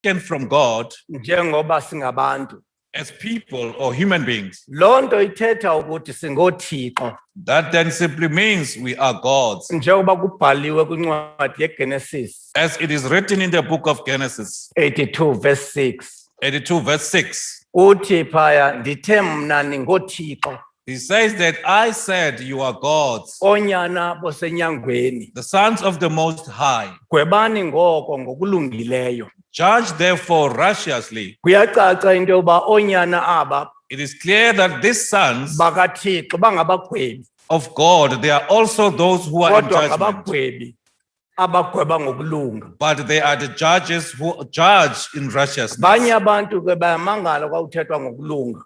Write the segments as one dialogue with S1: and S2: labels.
S1: from God
S2: njengoba singabantu.
S1: as people or human beings.
S2: Lonto ithetha ukuthi singothixo
S1: That then simply means we are gods.
S2: njengoba kubhaliwe kwincwadi yeGenesis
S1: As it is written in the book of Genesis
S2: 82 verse 6.
S1: 82 verse 6.
S2: Uthi phaya ndithe mna ningothixo
S1: He says that I said you are gods,
S2: onyana bosenyangweni.
S1: the sons of the Most High.
S2: Gwebani ngoko ngokulungileyo.
S1: Judge therefore righteously.
S2: Kuyacaca into yoba onyana aba
S1: It is clear that these sons
S2: bakathixo bangabagwebi
S1: of God, they are also those who are in
S2: kodwa
S1: judgment.
S2: ngabagwebi abagweba ngokulunga.
S1: But they are the judges who judge in righteousness.
S2: Abanye abantu ke bayamangala xa uthethwa ngokulunga.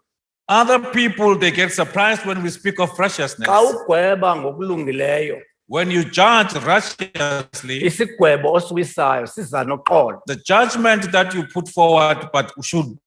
S1: Other people, they get surprised when we speak of righteousness.
S2: Xa ugweba ngokulungileyo,
S1: When you judge righteously,
S2: isigwebo osiwisayo siza noxolo.
S1: the judgment that you put forward but should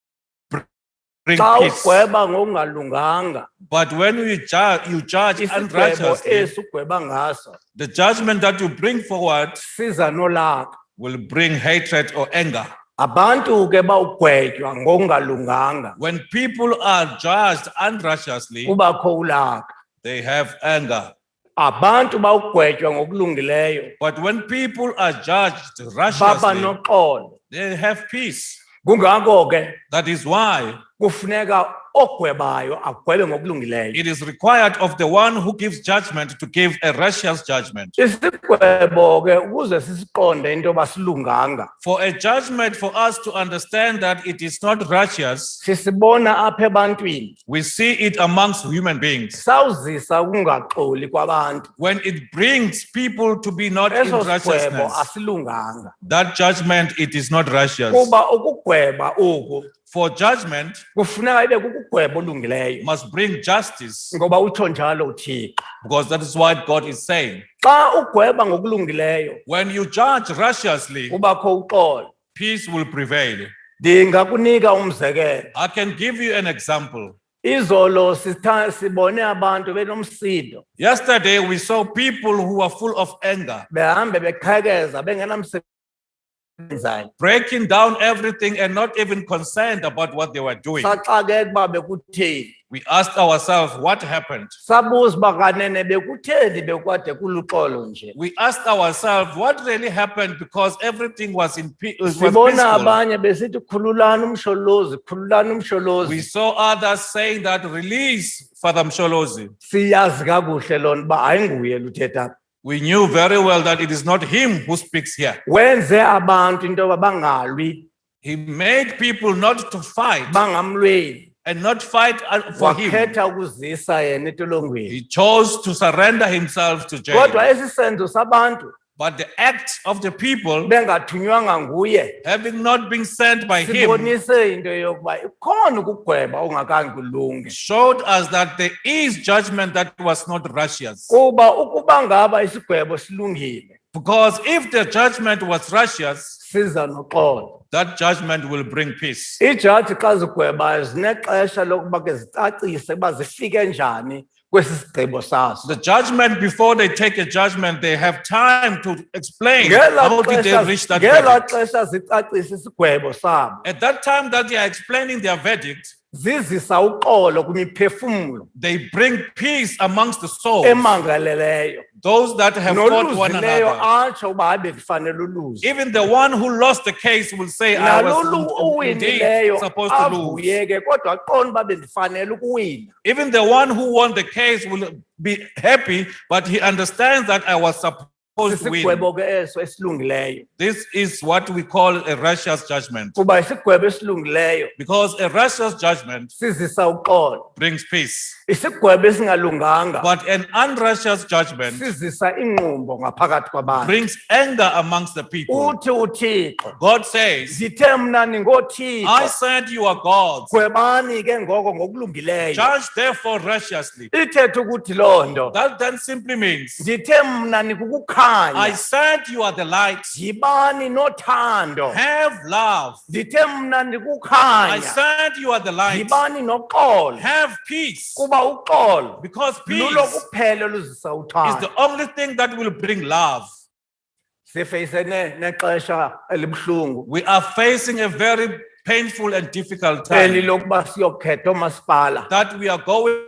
S1: bring
S2: Xa
S1: peace.
S2: ugweba ngokungalunganga,
S1: But when you judge
S2: isigwebo
S1: unrighteously,
S2: esi ugweba ngaso
S1: the judgment that you bring forward
S2: siza nolaka.
S1: will bring hatred or anger.
S2: Abantu ke bawugwetywa ngokungalunganga,
S1: When people are judged unrighteously,
S2: kubakho ulaka.
S1: they have anger.
S2: Abantu bawugwetywa ngokulungileyo,
S1: But when people are judged
S2: baba
S1: righteously,
S2: noxolo.
S1: they have peace.
S2: Kungako ke
S1: That is why
S2: kufuneka ogwebayo agwebe ngokulungileyo.
S1: it is required of the one who gives judgment to give a righteous judgment.
S2: Isigwebo ke ukuze sisiqonde into basilunganga.
S1: For a judgment for us to understand that it is not righteous,
S2: Sisibona apha ebantwini.
S1: we see it amongst human beings.
S2: Sawuzisa ukungaxoli kwabantu.
S1: When it brings people to be not in
S2: Eso sigwebo
S1: righteousness,
S2: asilunganga.
S1: that judgment, it is not righteous.
S2: Kuba ukugweba oku
S1: For judgment
S2: kufuneka ibe kukugweba olungileyo.
S1: must bring justice,
S2: Ngoba utsho njalo uThixo.
S1: because that is what God is saying.
S2: Xa ugweba ngokulungileyo,
S1: When you judge righteously,
S2: kubakho uxolo.
S1: peace will prevail.
S2: Ndingakunika umzekelo.
S1: I can give you an example.
S2: Izolo sibone abantu benomsindo.
S1: Yesterday, we saw people who were full of anger,
S2: Behambe beqhekeza bengenamsebenzi.
S1: breaking down everything and not even concerned about what they were doing.
S2: Saxakeka uba bekutheni.
S1: We asked ourselves, what happened?
S2: Sabuza uba kanene bekutheni bekwade kuluxolo nje.
S1: We asked ourselves, what really happened, because everything was in peace.
S2: Sibona abanye besithi khululani umsholozi, khululani umsholozi.
S1: We saw others saying that release Father Msholozi.
S2: Siyazi kakuhle lona uba ayinguye luthetha.
S1: We knew very well that it is not him who speaks here.
S2: Wenze abantu into yoba bangalwi,
S1: He made people not to fight
S2: bangamlweni.
S1: and not fight for him.
S2: Wakhetha ukuzisa yena etolongweni.
S1: He chose to surrender himself to jail.
S2: Kodwa esi senzo sabantu
S1: But the act of the people,
S2: bengathunywanga nguye,
S1: having not been sent by him,
S2: sibonise into yokuba ikhona ukugweba ongakhange kulunge.
S1: showed us that there is judgment that was not righteous.
S2: Kuba ukuba ngaba isigwebo silungile,
S1: Because if the judgment was righteous,
S2: siza noxolo.
S1: that judgment will bring peace.
S2: Ijaji xa zigwebayo zinexesha lokuba ke zicacise uba zifike njani kwesi sigqibo saso.
S1: The judgment, before they take a judgment, they have time to explain
S2: Ngela
S1: how did they reach that
S2: ngela
S1: verdict.
S2: xesha zicacise isigwebo sabo,
S1: At that time that they are explaining their verdict,
S2: zizisa uxolo kwimiphefumlo
S1: they bring peace amongst the souls,
S2: emangaleleyo.
S1: those that have fought one
S2: Noluzileyo
S1: another.
S2: atsho uba hayi bekufanele uluze.
S1: Even the one who lost the case will say, I
S2: Nalolu
S1: was indeed
S2: uwinileyo
S1: supposed to lose.
S2: avuyeke kodwa aqonda uba bendifanele ukuwina.
S1: Even the one who won the case will be happy, but he understands that I was supposed to win.
S2: Isigwebo ke eso esilungileyo.
S1: This is what we call a righteous judgment.
S2: Kuba isigwebo esilungileyo
S1: Because a righteous judgment
S2: sizisa uxolo.
S1: brings peace.
S2: Isigwebo esingalunganga
S1: But an unrighteous judgment
S2: sizisa inqumbo ngaphakathi kwabantu.
S1: brings anger amongst the people.
S2: Uthi uThixo,
S1: God says,
S2: zithe mna
S1: I
S2: ningothixo,
S1: said you are gods.
S2: gwebani ke ngoko ngokulungileyo.
S1: Judge therefore righteously.
S2: Ithethe ukuthi loo nto,
S1: That then simply means,
S2: ndithe mna nikukukhanya,
S1: I said you are the light.
S2: yibani nothando.
S1: Have love.
S2: Ndithe mna
S1: I
S2: nikukhanya,
S1: said you are the light.
S2: yibani noxolo.
S1: Have peace.
S2: Kuba uxolo
S1: Because peace
S2: lulo kuphela oluzisa
S1: is
S2: uthando.
S1: the only thing that will bring love.
S2: sifeyisene nexesha elibuhlungu
S1: We are facing a very painful and difficult time
S2: lokuba siyokhetha omasipala.
S1: that we are going.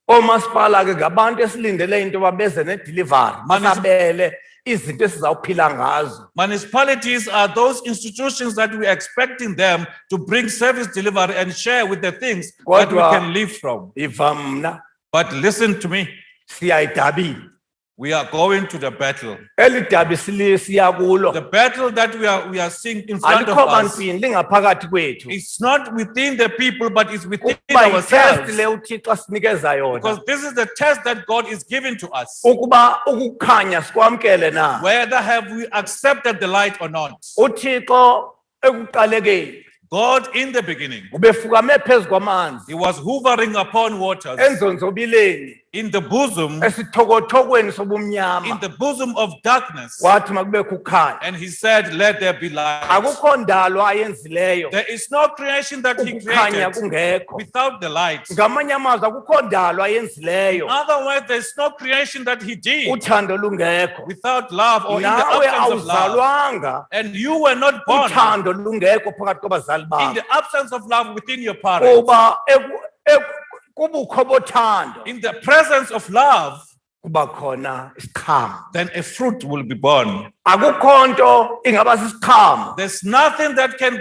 S2: Omasipala ke ngabantu esilindele into yoba beze ne-delivery basabele izinto esizawuphila ngazo.
S1: Municipalities are those institutions that we are expecting them to bring service delivery and share with the things that we
S2: Kodwa-
S1: can live from.
S2: Iva mna
S1: But listen to me,
S2: siyayidabile.
S1: we are going to the battle.
S2: Eli dabi siya kulo
S1: The battle that we are seeing in front of
S2: alikho
S1: us,
S2: bantwini lingaphakathi kwethu.
S1: it's not within the people, but it's within
S2: Ukuba yitest
S1: ourselves.
S2: le uThixo asinikeza yona.
S1: Because this is the test that God is giving to us.
S2: Ukuba ukukhanya sikwamkele na.
S1: Whether have we accepted the light or not.
S2: uThixo ekuqalekeni
S1: God in the beginning,
S2: ubefukame phezu kwamanzi
S1: He was hovering upon waters
S2: enzonzobileni
S1: in the bosom,
S2: esithokothokweni
S1: in
S2: sobumnyama
S1: the bosom of darkness.
S2: wathi makubekho ukhanya.
S1: And He said, let there be light.
S2: Akukho ndalo ayenzileyo
S1: There is no creation that He
S2: ukukhanya
S1: created
S2: kungekho.
S1: without the light.
S2: Ngamanye amazwi akukho ndalo ayenzileyo
S1: Otherwise, there's no creation that He did
S2: uthando lungekho.
S1: without love or in the
S2: Nawe
S1: absence of love.
S2: awuzalwanga
S1: And you were not born
S2: uthando lungekho phakathi kwabazali
S1: in
S2: bakho.
S1: the absence of love within your parents.
S2: Kuba kubukho bothando
S1: In the presence of love,
S2: kuba khona isiqhamo.
S1: then a fruit will be born.
S2: Akukho nto ingaba sisiqhamo
S1: There's nothing that can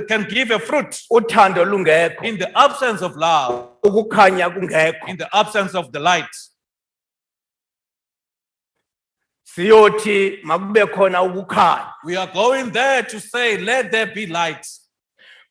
S1: can give a fruit
S2: uthando lungekho,
S1: in the absence of love,
S2: ukukhanya kungekho.
S1: in the absence of the light.
S2: Siyothi makube khona ukukhanya
S1: We are going there to say, let there be light.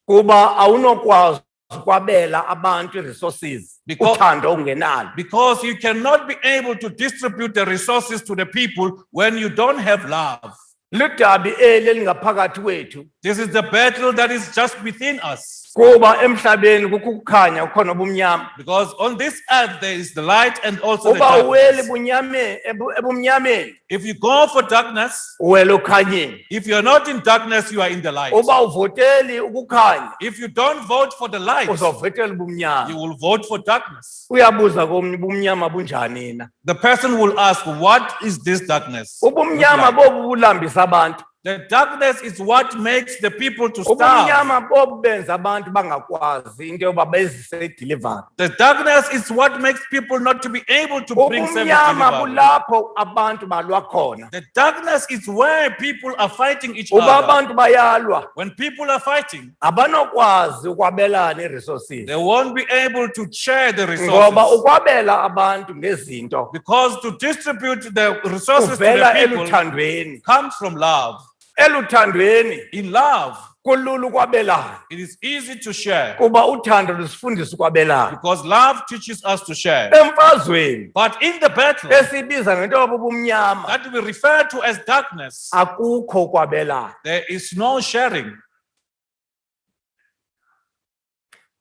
S2: kuba awunokwazi ukwabela abantu i-resources
S1: Because-
S2: uthando ungenalo.
S1: Because you cannot be able to distribute the resources to the people when you don't have love.
S2: Ludabi eli elingaphakathi kwethu
S1: This is the battle that is just within us.
S2: kuba emhlabeni kukho ukukhanya kukhona ubumnyama.
S1: Because on this earth there is the light and also the
S2: Uba uweli
S1: darkness.
S2: ebumnyameni
S1: If you go for darkness,
S2: uwela ukhanyeni.
S1: if you're not in darkness, you are in the light.
S2: Uba uvoteli ukukhanya
S1: If you don't vote for the light,
S2: uzovotela
S1: you
S2: ubumnyama.
S1: will vote for darkness.
S2: Uyabuza komnye ubumnyama bunjani na?
S1: The person will ask, what is this darkness?
S2: Ubumnyama bobu bulambisa abantu.
S1: The darkness is what makes the people to starve.
S2: Ubumnyama bobu benza abantu bangakwazi into yoba bezise delivery.
S1: The darkness is what makes people not to be able to bring service
S2: Ubumnyama
S1: delivery.
S2: kulapho abantu balwa khona.
S1: The darkness is where people are fighting each
S2: Uba
S1: other.
S2: abantu bayalwa
S1: When people are fighting,
S2: abanokwazi ukwabelana i-resources.
S1: they won't be able to share the
S2: Ngoba
S1: resources.
S2: ukwabela abantu ngezinto
S1: Because to distribute the resources to
S2: uvela
S1: the people
S2: eluthandweni.
S1: comes from love.
S2: Eluthandweni
S1: In love,
S2: kulula ukwabelana
S1: it is easy to share.
S2: kuba uthando lusifundisa ukwabelana.
S1: Because love teaches us to share.
S2: Emfazweni
S1: But in the battle
S2: esibiza ngento yoba ubumnyama
S1: that we refer to as darkness,
S2: akukho ukwabelana.
S1: there is no sharing.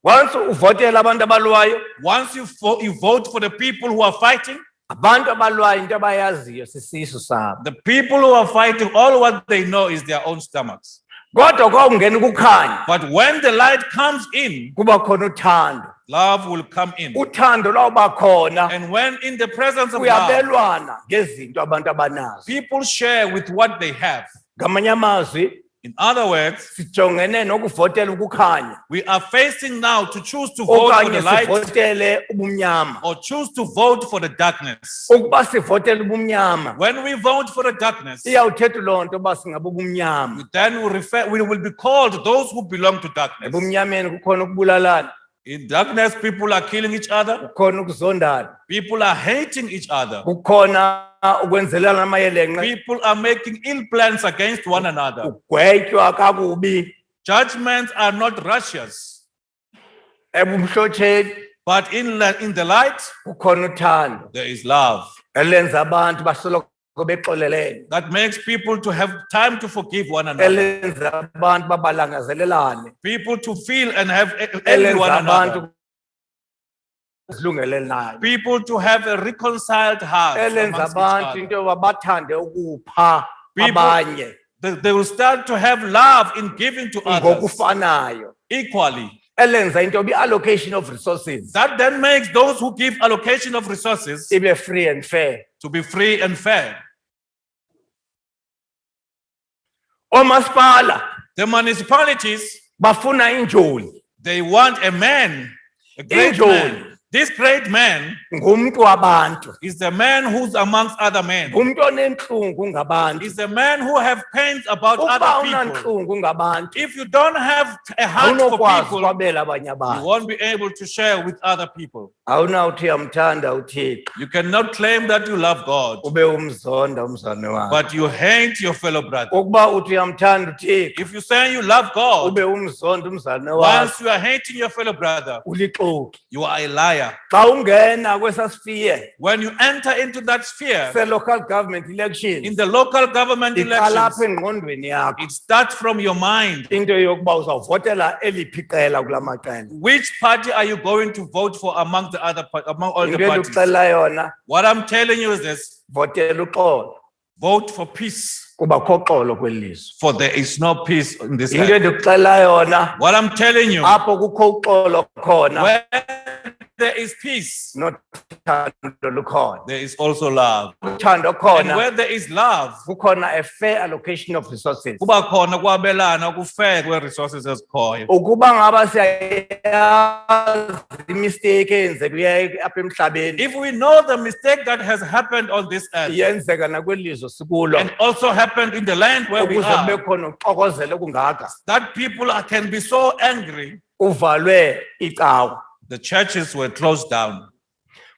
S2: Once uvotela abantu abalwayo,
S1: Once you vote for the people who are fighting,
S2: abantu abalwayo into abayaziyo sisisu sabo.
S1: the people who are fighting, all what they know is their own stomachs.
S2: Kodwa kwa ungena ukukhanya
S1: But when the light comes in,
S2: kuba khona uthando.
S1: love will come in.
S2: Uthando lawuba khona
S1: And when in the presence of love,
S2: kuyabelwana ngezinto abantu abanazo.
S1: people share with what they have.
S2: Ngamanye amazwi
S1: In other words,
S2: sijongene nokuvotela ukukhanya
S1: we are facing now to choose to vote for
S2: okanye
S1: the light
S2: sivotele ubumnyama.
S1: or choose to vote for the darkness.
S2: Ukuba sivotela ubumnyama
S1: When we vote for the darkness,
S2: iyawuthetha loo nto uba singaba ubumnyama.
S1: then we will be called those who belong to darkness.
S2: Ebumnyameni kukhona ukubulalana,
S1: In darkness, people are killing each other.
S2: kukhona ukuzondana,
S1: People are hating each other.
S2: kukhona ukwenzelana amayelenqe,
S1: People are making ill plans against one another.
S2: ugwetywa kakubi
S1: Judgments are not righteous.
S2: ebumhlotsheni
S1: But in the light,
S2: kukhona uthando
S1: there is love.
S2: elenza abantu basoloko bexolelene,
S1: That makes people to have time to forgive one another.
S2: elenza abantu babalangazelelane,
S1: People to feel and have envy one
S2: elenza
S1: another.
S2: abantu zilungelelanayo,
S1: People to have a reconciled heart
S2: elenza
S1: amongst each
S2: abantu
S1: other.
S2: into yoba bathande ukupha
S1: People-
S2: abanye
S1: They will start to have love in giving to others
S2: ngokufanayo.
S1: equally.
S2: elenza into allocation of resources
S1: That then makes those who give allocation of resources
S2: ibe free and fair.
S1: to be free and fair.
S2: Omasipala
S1: The municipalities,
S2: bafuna injoli.
S1: they want a man, a great
S2: Injoli.
S1: man. This great man
S2: Ngumuntu wabantu.
S1: is the man who's amongst other men.
S2: Ngumuntu onenhlungu ngabantu.
S1: Is the man who have pains about
S2: Ukuba
S1: other people.
S2: unanhlungu ngabantu,
S1: If you don't have a heart for
S2: awunokwazi
S1: people,
S2: ukwabela abanye
S1: you
S2: abantu.
S1: won't be able to share with other people.
S2: Awunawuthi uyamthanda uThixo
S1: You cannot claim that you love God,
S2: ube umzonda umzane wakho.
S1: but you hate your fellow brother.
S2: Ukuba uthi uyamthanda uThixo
S1: If you say you love God,
S2: ube umzonda umzane wakho,
S1: once you are hating your fellow brother,
S2: ulixoki.
S1: you are a liar.
S2: Xa ungena kwesasifie
S1: When you enter into that sphere,
S2: se local government
S1: in
S2: elections,
S1: the local government
S2: iqala apha
S1: elections,
S2: engqondweni yakho.
S1: it starts from your mind.
S2: Into yokuba uzawuvotela eliphi iqela kula maqela.
S1: Which party are you going to vote for among the other among all the
S2: Into
S1: parties?
S2: enduxela yona,
S1: What I'm telling you is this:
S2: votela uxolo
S1: vote for peace,
S2: kuba kho xolo kweli lizwe.
S1: for there is no peace in this
S2: Into
S1: land.
S2: enduxela yona,
S1: What I'm telling you,
S2: apho kukho uxolo khona,
S1: where there is peace,
S2: nothando lukhona.
S1: there is also love.
S2: Uthando
S1: And
S2: khona,
S1: where there is love,
S2: kukhona a fair allocation of resources.
S1: kuba khona kwabelana kufair kwe-resources ezikhoyo.
S2: Ukuba ngaba siyayazi imistake eyenzeke apha emhlabeni,
S1: If we know the mistake that has happened on this earth
S2: iyenzeka nakwelizwe sikulo,
S1: and also happened in the land where we
S2: ukuze kube
S1: are,
S2: khona uxokozelo kungaka,
S1: that people can be so angry,
S2: uvalwe icawa.
S1: the churches were closed down.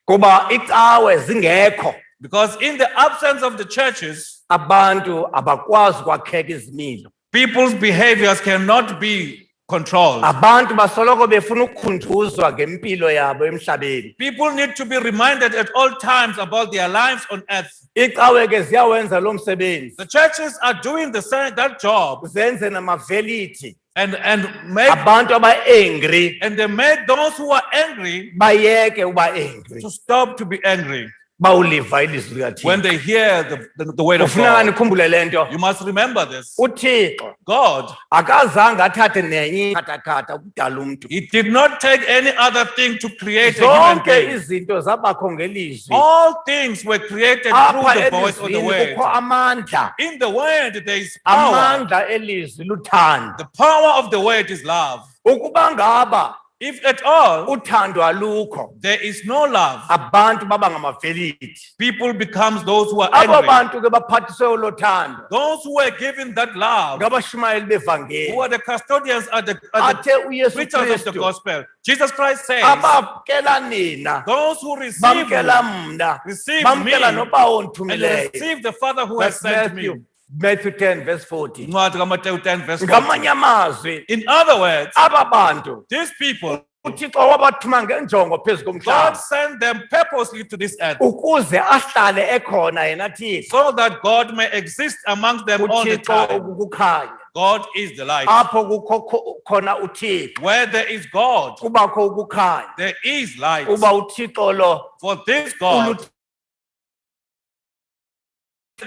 S2: Kuba icawe zingekho,
S1: Because in the absence of the churches,
S2: abantu abakwazi ukwakheka izimilo.
S1: people's behaviors cannot be controlled.
S2: Abantu basoloko befuna ukukhunjuzwa ngempilo yabo emhlabeni.
S1: People need to be reminded at all times about their lives on earth.
S2: Icawe ke ziyawenza lo msebenzi.
S1: The churches are doing that job
S2: Zenze namaveliti.
S1: and
S2: Abantu aba-angry
S1: they made those who are angry
S2: bayeke uba angry.
S1: to stop to be angry
S2: Bawuliva ilizwi
S1: when
S2: likaThixo.
S1: they hear the word of
S2: Kufuneka
S1: God.
S2: nikhumbule lento.
S1: You must remember this.
S2: uThixo
S1: God,
S2: akazange athathe nenye ikhathakhatha ukudala umuntu.
S1: He did not take any other thing to create a human
S2: Zonke
S1: being.
S2: izinto zabakho ngelizwi.
S1: All things were created through
S2: Apha
S1: the voice of the
S2: elizwini
S1: word.
S2: kukho amandla.
S1: In the word, there is power.
S2: Amandla elizwi luthando.
S1: The power of the word is love.
S2: Ukuba ngaba
S1: If at all
S2: uthando alukho,
S1: there is no love,
S2: abantu baba ngamaveliti.
S1: people becomes those who are
S2: Abo
S1: angry.
S2: bantu ke baphathiswe ulothando.
S1: Those who were given that love,
S2: Ngabashumayeli
S1: who
S2: bevangeli.
S1: are the custodians at the
S2: Athe uYesu
S1: preachers of the
S2: Kristu
S1: gospel. Jesus Christ says,
S2: abakela nina,
S1: those who receive
S2: bamkela
S1: me,
S2: mna,
S1: receive
S2: bamkela
S1: me,
S2: noba
S1: and
S2: onthumileyo.
S1: receive the Father who has
S2: That's
S1: sent me.
S2: Matthew 10 verse 40.
S1: Incwadi kaMateyu 10 verse 40.
S2: Ngamanye amazwi,
S1: In other words,
S2: aba bantu
S1: these people,
S2: uThixo wabathuma ngenjongo phezu
S1: God
S2: komhlaba
S1: sent them purposely to this earth
S2: ukuze ahlale ekhona yena Thixo.
S1: so that God may exist amongst them all the
S2: uThixo
S1: time.
S2: ukukhanya.
S1: God is the light.
S2: Apho kukho khona uThixo,
S1: Where there is God,
S2: kubakho ukukhanya.
S1: there is light.
S2: Uba uThixo lo
S1: For this God,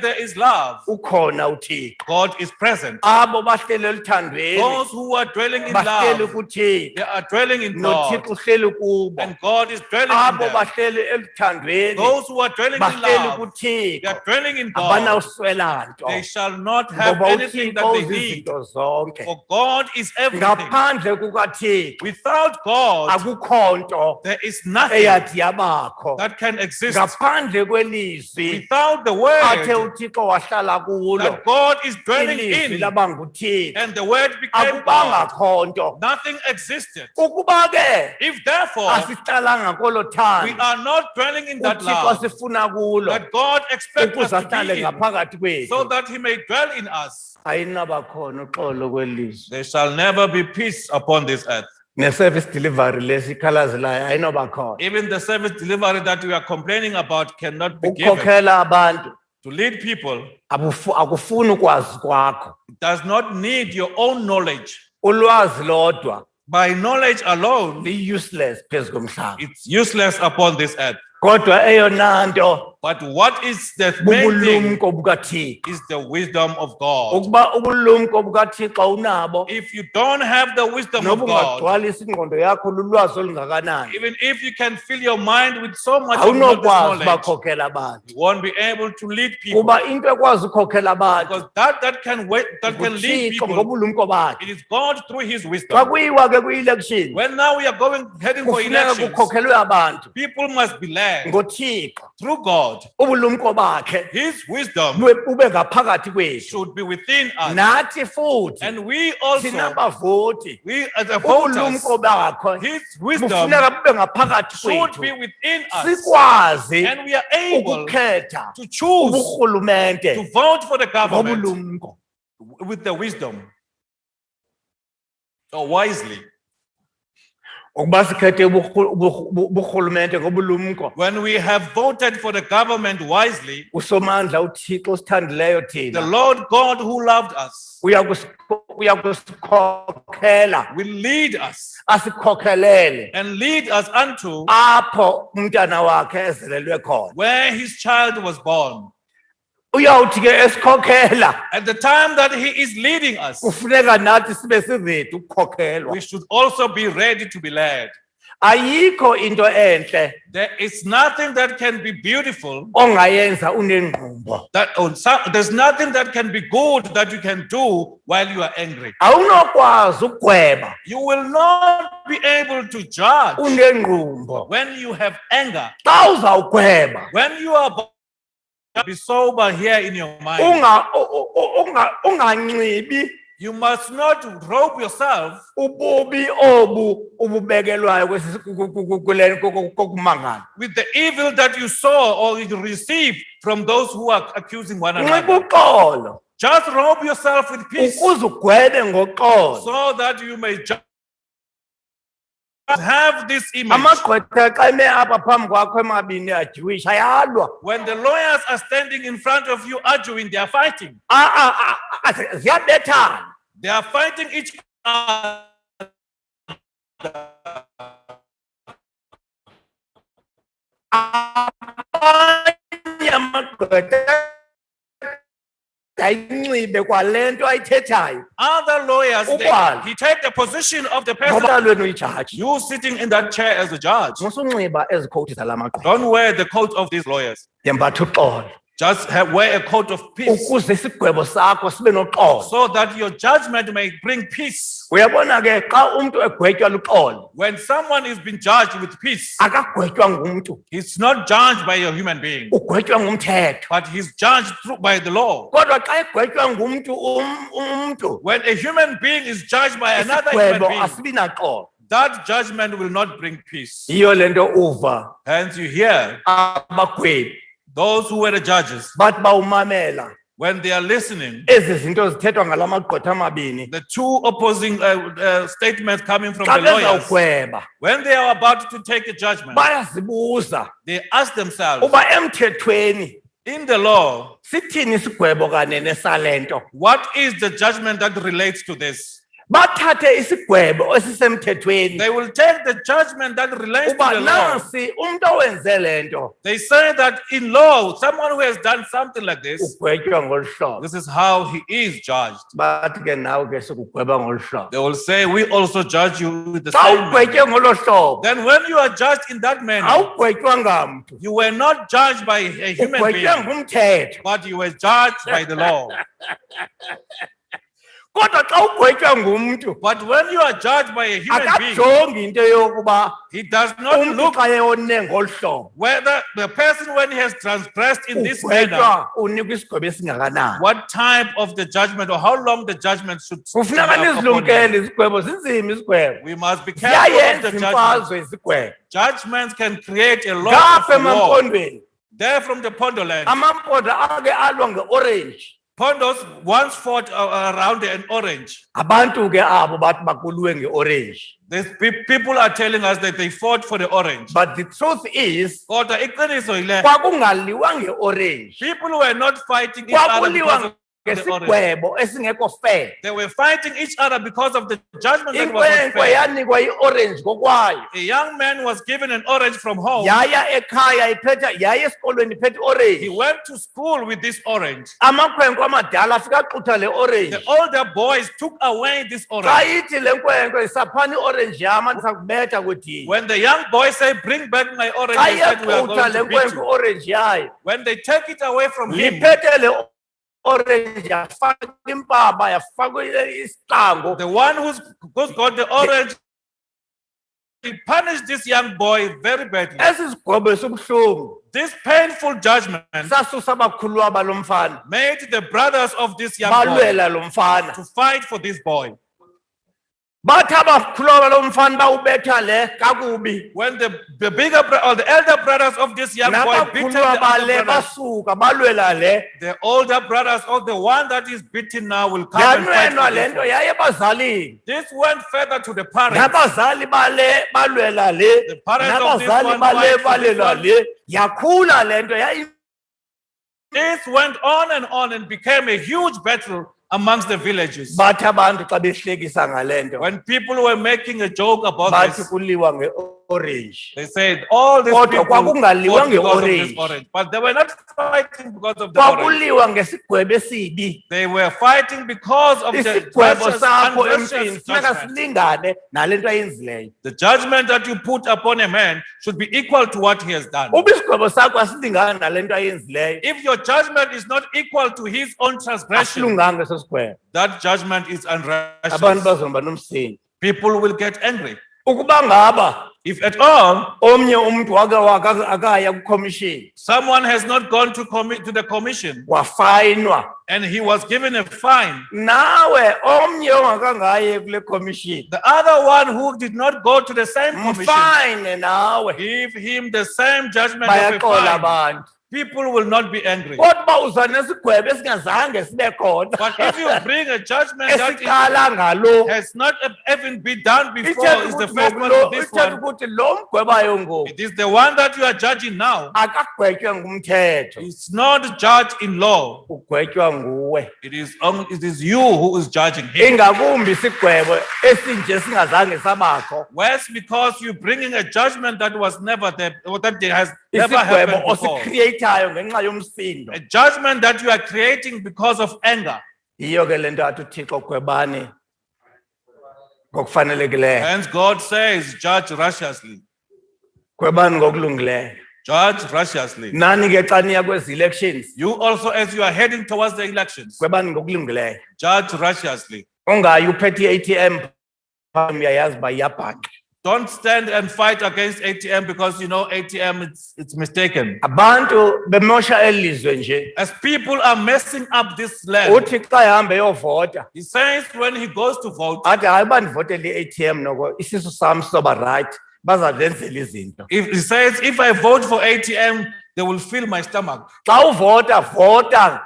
S1: there is love.
S2: ukhona uThixo.
S1: God is present.
S2: Abo bahlele elithandweni,
S1: Those who are dwelling in
S2: bahlele
S1: love,
S2: kuThixo.
S1: they are dwelling in God,
S2: noThixo uhleli kubo.
S1: and God is dwelling in
S2: Abo
S1: them.
S2: bahlele elithandweni,
S1: Those who are dwelling in
S2: bahleli
S1: love, they
S2: kuThixo.
S1: are dwelling in God.
S2: Abanawuswela nto.
S1: They shall not have
S2: Ngoba
S1: anything
S2: uThixo
S1: that they need.
S2: uzizinto zonke.
S1: For God is everything.
S2: Ngaphandle kukaThixo
S1: Without God,
S2: akukho nto
S1: there is nothing
S2: eyathi yabakho.
S1: that can exist.
S2: Ngaphandle kwelizwi
S1: Without the
S2: athe
S1: word
S2: uThixo wahlala kulo,
S1: that God is dwelling
S2: ilizwi
S1: in,
S2: laba nguThixo,
S1: and the word became God,
S2: akubangakho nto.
S1: nothing existed.
S2: Ukuba ke
S1: If therefore
S2: asihlalanga kolo
S1: we
S2: thando
S1: are not dwelling in that
S2: uThixo
S1: love
S2: asifuna kulo,
S1: that God expects
S2: ukuze
S1: us to
S2: ahlale
S1: be in,
S2: ngaphakathi
S1: so
S2: kwethu,
S1: that He may dwell in us,
S2: ayinabakhona uxolo kwelizwi.
S1: there shall never be peace upon this earth.
S2: Ne-service delivery lesikhalazelayo ayinobakhona.
S1: Even the service delivery that we are complaining about cannot be given.
S2: Ukukhokhela abantu
S1: To lead people,
S2: akufuni ukwazi kwakho.
S1: it does not need your own knowledge.
S2: Ulwazi lodwa
S1: By knowledge alone,
S2: li-useless phezu komhlaba.
S1: it's useless upon this earth.
S2: Kodwa eyona nto
S1: But what is the main thing
S2: bubulumko bukaThixo.
S1: is the wisdom of God.
S2: Ukuba ubulumko bukaThixo unabo,
S1: If you don't have the wisdom
S2: noba
S1: of God,
S2: ungagcwalisa ingqondo yakho lulwazi olungakanani,
S1: even if you can fill your mind with so much of this
S2: awunokwazi
S1: knowledge,
S2: bakhokhela abantu.
S1: you won't be able to lead people.
S2: Kuba into ekwazi ukhokhela abantu
S1: Because that can wait, that can lead
S2: nguThixo
S1: people.
S2: ngobulumko bakhe.
S1: It is God through His
S2: Xa
S1: wisdom.
S2: kuyiwa ke kwi-election,
S1: When now we are heading for
S2: kufuneka
S1: elections,
S2: kukhokhelwe abantu
S1: people must be led
S2: ngoThixo.
S1: through God.
S2: Ubulumko bakhe
S1: His wisdom
S2: bube ngaphakathi kwethu.
S1: should be within us.
S2: Nathi futhi
S1: And we also,
S2: thina bavoti,
S1: we as a voters,
S2: ubulumko bakho
S1: His wisdom
S2: bufuneka bube ngaphakathi
S1: should be
S2: kwethu.
S1: within us.
S2: Sikwazi
S1: And we are able
S2: ukukhetha
S1: to choose
S2: uburhulumente
S1: to vote for the government
S2: ngobulumko.
S1: with the wisdom or wisely.
S2: Ukuba sikhethe uburhulumente ngobulumko,
S1: When we have voted for the government wisely,
S2: uSomandla uThixo osithandileyo
S1: the
S2: thina
S1: Lord God who loved us
S2: uyakusikhokhela,
S1: will lead us
S2: asikhokhelele
S1: and lead us unto
S2: apho umntana wakhe ezelelwe khona.
S1: where His child was born.
S2: Uyawuthi ke esikhokhela,
S1: At the time that He is leading us,
S2: kufuneka nathi sibe siready ukukhokhelwa.
S1: we should also be ready to be led.
S2: Ayikho into enhle
S1: There is nothing that can be beautiful,
S2: ongayenza unengqumbo.
S1: there's nothing that can be good that you can do while you are angry.
S2: Awunokwazi ukugweba
S1: You will not be able to judge
S2: unengqumbo.
S1: when you have anger.
S2: Xa uzawugweba
S1: When you are be sober here in your mind.
S2: unganxibi
S1: You must not robe yourself
S2: ububi obu ububekelwayo kokumangala.
S1: with the evil that you saw or you received from those who are accusing one
S2: Nxiba
S1: another.
S2: uxolo
S1: Just robe yourself with peace
S2: ukuze ugwebe ngoxolo.
S1: so that you may just have this image.
S2: Amagqwetha xa eme apha phambi kwakho emabini ajiwisha ayalwa.
S1: When the lawyers are standing in front of you arguing, they are fighting.
S2: Ziyabethana.
S1: They are fighting each other.
S2: Amanye amagqwetha ayinxibe kwale nto ayithethayo.
S1: Other lawyers,
S2: Ukwali.
S1: he take the position of the person.
S2: Ngoba lwenu uyijaji.
S1: You sitting in that chair as a judge.
S2: Musunxiba ezi coat zala magqwetha.
S1: Don't wear the coat of these lawyers.
S2: Yembatha uxolo.
S1: Just wear a coat of peace
S2: Ukuze isigwebo sakho sibe noxolo.
S1: so that your judgment may bring peace.
S2: Uyabona ke xa umuntu egwetywa luxolo,
S1: When someone is being judged with peace,
S2: akagwetywa ngumntu,
S1: he's not judged by a human being,
S2: ugwetywa ngumthetho.
S1: but he's judged by the law.
S2: Kodwa xa egwetywa ngumntu umntu,
S1: When a human being is judged by another human
S2: isigwebo
S1: being,
S2: asibi naxolo.
S1: that judgment will not bring peace.
S2: Yiyo lento uva
S1: Hence you hear
S2: abagwebi
S1: those who were the judges,
S2: bathi bawumamela
S1: when they are listening,
S2: ezi zinto zithethwa ngala magqwetha amabini.
S1: the two opposing statements coming from
S2: Xa
S1: the lawyers,
S2: bezawugweba
S1: when they are about to take a judgment,
S2: bayazibuza
S1: they ask themselves,
S2: uba emthethweni
S1: in the law,
S2: sithini isigwebo kanene salento.
S1: what is the judgment that relates to this?
S2: Bathathe isigwebo esisemthethweni
S1: They will take the judgment that relates to
S2: uba
S1: the law.
S2: nansi umuntu owenze lento
S1: They say that in law, someone who has done something like this,
S2: ugwetywa ngolu hlobo.
S1: this is how he is judged.
S2: Bathi ke nawe ke sikugweba ngolu hlobo.
S1: They will say, we also judge you with the
S2: Xa
S1: same manner.
S2: ugwetywe ngolo hlobo
S1: Then when you are judged in that manner,
S2: awugwetywa ngamntu,
S1: you were not judged by a human
S2: ugwetywe
S1: being,
S2: ngumthetho.
S1: but you were judged by the law.
S2: Kodwa xa ugwetywa ngumntu
S1: But when you are judged by a human being,
S2: akajongi into yokuba
S1: he does not
S2: umntu
S1: look
S2: xa eyone ngolu hlobo
S1: whether the person, when he has transgressed in this manner,
S2: ugwetywa unikwa isigwebo esingakanani.
S1: what type of the judgment or how long the judgment should
S2: Kufuneka
S1: be upon him.
S2: nizilumkele izigwebo, zinzima izigwebo.
S1: We must be careful of
S2: Ziyayenza
S1: the judgment.
S2: imfazwe izigwebo.
S1: Judgments can create a lot
S2: Ngapha
S1: of war.
S2: emampondweni
S1: There from the Pondoland,
S2: amampondo ake alwa ngeorange.
S1: Pondos once fought around an orange.
S2: Abantu ke abo bathi bakulwe ngeorange.
S1: These people are telling us that they fought for the orange.
S2: But the truth is
S1: Kodwa iqiniso yile,
S2: kwakungaliwa ngeorange.
S1: people were not fighting each other
S2: Kwakuliwa
S1: because the orange.
S2: ngesigwebo esingekho fair.
S1: They were fighting each other because of the judgment that was not
S2: Inkwenkwe
S1: fair.
S2: yanikwa i-orange ngokwayo.
S1: A young man was given an orange from home.
S2: Yaya ekhaya iphethe, yaya esikolweni iphethe
S1: He
S2: orange.
S1: went to school with this orange.
S2: Amakhwenkwe amadala afika axutha le orange.
S1: The older boys took away this
S2: Xa
S1: orange.
S2: ithi le nkwenkwe saphani i-orange yam andisakubetha kwedini.
S1: When the young boys say, "Bring back my orange,"
S2: Xa
S1: they said, "We are
S2: iyaxutha
S1: going
S2: le
S1: to beat
S2: nkwenkwe
S1: you."
S2: i-orange yayo.
S1: When they take it away from him,
S2: Liphethe le orange yafaka impama yafakwa isihlangu.
S1: the one who's got the orange, he punished this young boy very badly.
S2: Esi sigwebo esibuhlungu
S1: This painful judgment
S2: sasusa abakhuluwa balo mfana
S1: made the brothers of this young boy
S2: balwela lo mfana.
S1: to fight for this boy.
S2: Bathi abakhuluwa balo mfana bawubetha le kakubi.
S1: When the bigger or the elder brothers of this young boy beaten the
S2: Nabakhuluwa
S1: other
S2: bale
S1: brothers,
S2: basuka balwela le.
S1: the older brothers of the one that is beaten now will come and fight
S2: Yanwenwa
S1: for
S2: le
S1: this
S2: nto
S1: one.
S2: yaye ebazalini.
S1: This went further to the parents.
S2: Nabazali bale balwela le.
S1: The parents of this
S2: Nabazali
S1: one
S2: bale
S1: fight for this
S2: balwela
S1: one.
S2: le. Yakhula le nto yayi.
S1: This went on and became a huge battle amongst the villages.
S2: Bathi abantu xa behlekisa ngale nto.
S1: When people were making a joke about
S2: Bathi
S1: this,
S2: kuliwa nge-orange.
S1: they said all these
S2: Kodwa
S1: people
S2: kwakungaliwa
S1: fought because of
S2: nge-orange.
S1: this orange, but they were not fighting because of the orange.
S2: Kwakuliwa ngesigwebo esibi.
S1: They were fighting because of the
S2: Isigwebo sakho
S1: unrighteous
S2: empini funeka
S1: judgment.
S2: silingane nale nto ayenzileyo.
S1: The judgment that you put upon a man should be equal to what he has done.
S2: Uba isigwebo sakho asilingane nale nto ayenzileyo,
S1: If your judgment is not equal to his own transgression,
S2: asilunganga eso sigwebo.
S1: that judgment is
S2: Abantu
S1: unrighteous.
S2: bazoba nomsindo.
S1: People will get angry.
S2: Ukuba ngaba
S1: If at all
S2: omnye umntu akaya kucommission
S1: someone has not gone to the commission
S2: wafayinwa,
S1: and he was given a fine,
S2: nawe omnye ongakangayi kule commission
S1: the other one who did not go to the same commission,
S2: mfayine nawe,
S1: give him the same judgment of a
S2: bayaxola
S1: fine.
S2: abantu.
S1: People will not be angry.
S2: Kodwa uza nesigwebo esingazange sibe khona,
S1: But if you bring a judgment that
S2: esiqala ngalo,
S1: has not even been done before,
S2: ithetha
S1: is the
S2: ukuthi
S1: first one
S2: ngokulo-
S1: of this
S2: ithetha
S1: one.
S2: ukuthi lo mgwebayo ngoku
S1: It is the one that you are judging now.
S2: akagwetywe ngumthetho,
S1: It's not judged in law.
S2: ugwetywa nguwe.
S1: It is you who is judging him.
S2: Ingakumbi isigwebo esinje singazange sabakho,
S1: Worse, because you're bringing a judgment that was never there, or that has never
S2: isigwebo
S1: happened before.
S2: osikreatayo ngenxa yomsindo.
S1: A judgment that you are creating because of anger.
S2: Yiyo ke le nto athi uThixo gwebani ngokufanelekileyo,
S1: Hence God says, judge righteously.
S2: gwebani ngokulungileyo.
S1: Judge righteously.
S2: Nani ke xa niya kwezi elections,
S1: You also, as you are heading towards the elections,
S2: gwebani ngokulungileyo.
S1: judge righteously.
S2: Ungayi uphethe i-ATM phambi uyayazi uba iyabhanqa.
S1: Don't stand and fight against ATM because you know ATM it's mistaken.
S2: Abantu bemosha elizwe nje.
S1: As people are messing up this land,
S2: Uthi xa ehamba eyovota,
S1: he says when he goes to vote,
S2: athi hayi bandivotele i-ATM noko isisu sam soba right, bazazenzela izinto.
S1: if he says if I vote for ATM, they will fill my stomach.
S2: Xa uvota, vota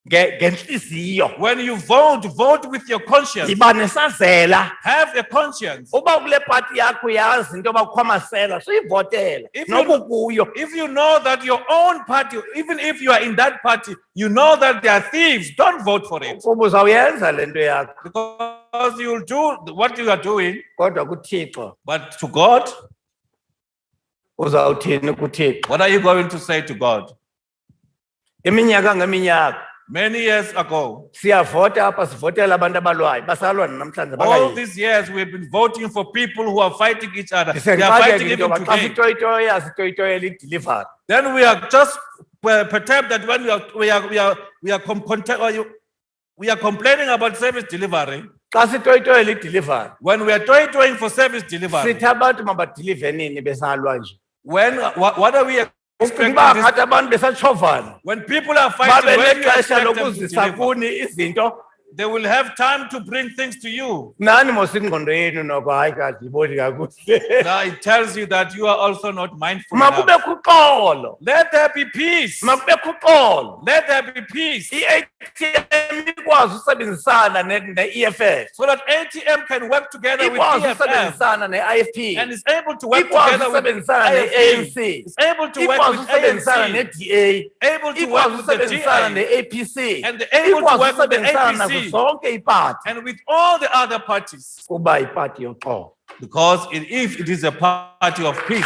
S2: ngenhliziyo.
S1: When you vote, vote with your conscience.
S2: Yiba nesazela.
S1: Have a conscience.
S2: Uba kule party yakho uyazi into yoba kukho amasela, suyivotele.
S1: If
S2: Noba
S1: you,
S2: ukuyo.
S1: if you know that your own party, even if you are in that party, you know that they are thieves, don't vote for it.
S2: Kuba uzawuyenza le nto yakho.
S1: Because you'll do what you are doing,
S2: Kodwa kuThixo,
S1: but to God,
S2: uzawuthini kuThixo?
S1: what are you going to say to God?
S2: Iminyaka ngeminyaka
S1: Many years ago,
S2: siyavota apha sivotela abantu abalwayo. Basalwa namhlanje
S1: all
S2: bakayi.
S1: these years we've been voting for people who are fighting each other. They
S2: Ndisendiqaphela
S1: are fighting
S2: into
S1: even
S2: yoba xa
S1: today.
S2: sitoyitoya sitoyitoyela idelivery.
S1: Then we are just perturbed that when we are complaining about service delivery.
S2: Xa sitoyitoyela idelivery.
S1: When we are toying for service delivery,
S2: Sithi abantu mabadilive nini besalwa nje.
S1: what are we expecting?
S2: Uba ngathi abantu besatshovana.
S1: When people are fighting,
S2: Babe
S1: when you
S2: nexesha
S1: expect them to
S2: lokuzisa
S1: deliver,
S2: kuni izinto
S1: They will have time to bring things to you.
S2: Nani mosingqondo yenu noko hayi kade iboni kakuhle.
S1: Now it tells you that you are also not mindful enough.
S2: Makubekho uxolo.
S1: Let there be peace.
S2: Makubekho uxolo.
S1: Let there be peace.
S2: I-ATM ikwazi usebenzisana ne-EFF.
S1: So that ATM can work together with
S2: Ikwazi
S1: EFF
S2: usebenzisana ne-IFP.
S1: and is able to work
S2: Ikwazi
S1: together with
S2: usebenzisana
S1: IFP.
S2: ne-ANC.
S1: Is able to work
S2: Ikwazi
S1: with
S2: usebenzisana
S1: ANC.
S2: ne-DA.
S1: Able to work
S2: Ikwazi
S1: with the
S2: usebenzisana
S1: DA.
S2: ne-APC.
S1: And able to
S2: Ikwazi
S1: work with the
S2: usebenzisana nazo
S1: APC.
S2: zonke ipati.
S1: And with all the other parties.
S2: Kuba ipati yoxolo.
S1: Because if it is a party of peace,